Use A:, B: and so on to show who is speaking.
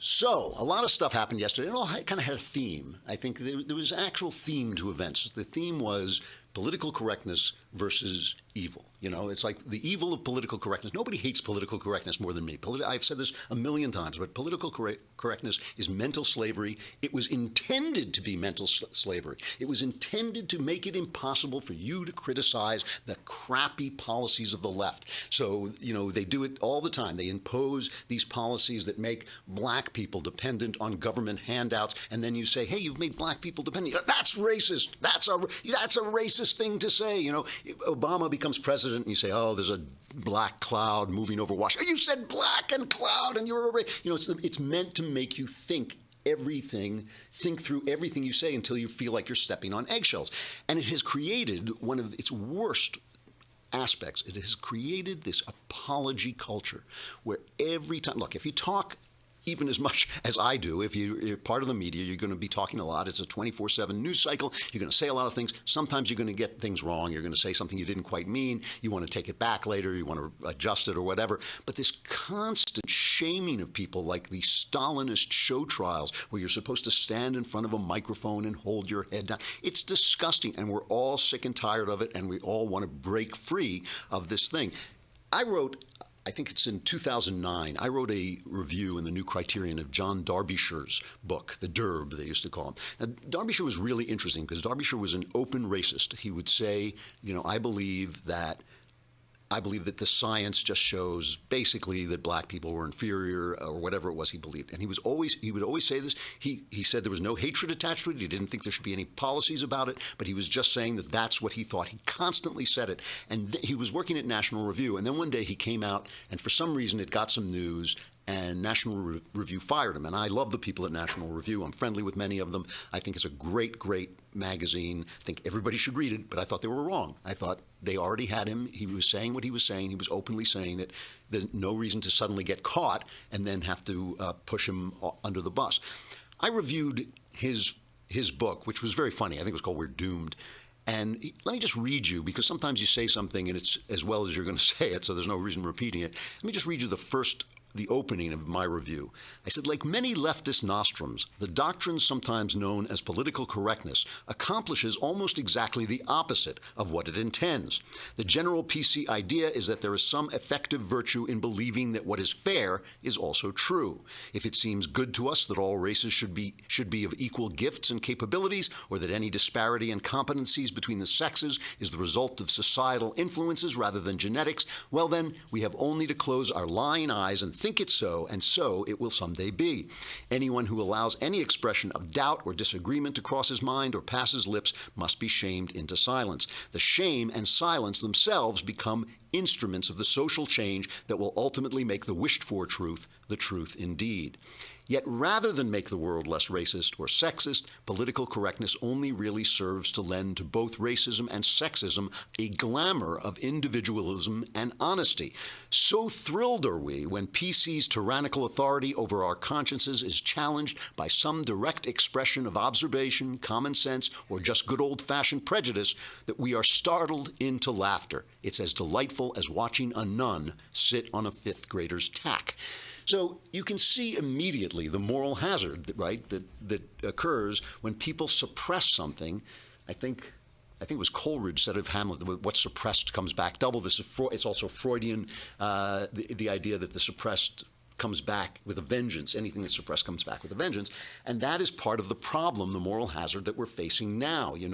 A: So, a lot of stuff happened yesterday. It all kind of had a theme. I think there was an actual theme to events. The theme was political correctness versus evil. You know, it's like the evil of political correctness. Nobody hates political correctness more than me. I've said this a million times, but political correctness is mental slavery. It was intended to be mental slavery. It was intended to make it impossible for you to criticize the crappy policies of the left. So, you know, they do it all the time. They impose these policies that make black people dependent on government handouts, and then you say, hey, you've made black people dependent. That's racist. That's a racist thing to say. You know, Obama becomes president and you say, oh, there's a black cloud moving over Washington. You said black and cloud and you're a racist. You know, it's meant to make you think through everything you say until you feel like you're stepping on eggshells. And it has created one of its worst aspects. It has created this apology culture where every time, look, if you talk even as much as I do, if you're part of the media, you're going to be talking a lot. It's a 24/7 news cycle. You're going to say a lot of things. Sometimes you're going to get things wrong. You're going to say something you didn't quite mean. You want to take it back later. You want to adjust it or whatever. But this constant shaming of people, like the Stalinist show trials where you're supposed to stand in front of a microphone and hold your head down, it's disgusting. And we're all sick and tired of it. And we all want to break free of this thing. I think it's in 2009, I wrote a review in the New Criterion of John Derbyshire's book, The Derb, they used to call him. Now, Derbyshire was really interesting because Derbyshire was an open racist. He would say, you know, I believe that the science just shows basically that black people were inferior or whatever it was he believed. And he would always say this. He said there was no hatred attached to it. He didn't think there should be any policies about it, but he was just saying that that's what he thought. He constantly said it. And he was working at National Review. And then one day he came out, and for some reason it got some news, and National Review fired him. And I love the people at National Review. I'm friendly with many of them. I think it's a great, great magazine. I think everybody should read it, but I thought they were wrong. I thought they already had him. He was saying what he was saying. He was openly saying it. There's no reason to suddenly get caught and then have to push him under the bus. I reviewed his book, which was very funny. I think it was called We're Doomed. And let me just read you, because sometimes you say something and it's as well as you're going to say it, so there's no reason repeating it. Let me just read you the opening of my review. I said, like many leftist nostrums, the doctrine sometimes known as political correctness accomplishes almost exactly the opposite of what it intends. The general PC idea is that there is some effective virtue in believing that what is fair is also true. If it seems good to us that all races should be of equal gifts and capabilities, or that any disparity in competencies between the sexes is the result of societal influences rather than genetics, well then, we have only to close our lying eyes and think it so, and so it will someday be. Anyone who allows any expression of doubt or disagreement to cross his mind or pass his lips must be shamed into silence. The shame and silence themselves become instruments of the social change that will ultimately make the wished-for truth the truth indeed. Yet rather than make the world less racist or sexist, political correctness only really serves to lend to both racism and sexism a glamour of individualism and honesty. So thrilled are we when PC's tyrannical authority over our consciences is challenged by some direct expression of observation, common sense, or just good old-fashioned prejudice that we are startled into laughter. It's as delightful as watching a nun sit on a fifth grader's tack. So you can see immediately the moral hazard, right, that occurs when people suppress something. I think it was Coleridge said of Hamlet, "What's suppressed comes back double." It's also Freudian, the idea that the suppressed comes back with a vengeance. Anything that's suppressed comes back with a vengeance, and that is part of the problem, the moral hazard that we're facing now. You know.